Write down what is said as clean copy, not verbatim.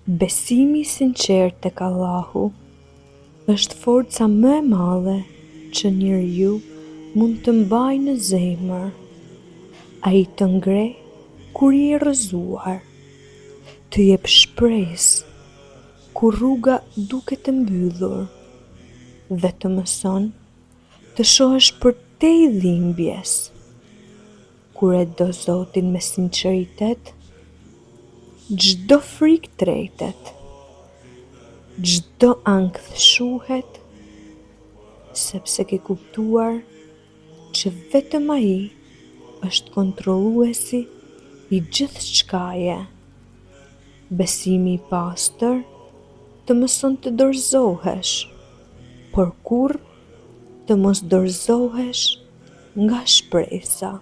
Besimi i sinqert tek Allahu është forca më e madhe që njeriu mund të mbajë në zemër. Ai të ngre kur je i rrëzuar, të jep shpresë kur rruga duket e mbyllur dhe të mëson të shohësh përtej dhimbjes. Kur e do Zotin me sinqeritet, çdo frikë tretet, çdo ankth shuhet, sepse ke kuptuar që vetëm ai është kontrolluesi i gjithçkaje. Besimi i pastër të mëson të dorëzohesh, por kurrë të mos dorëzohesh nga shpresa.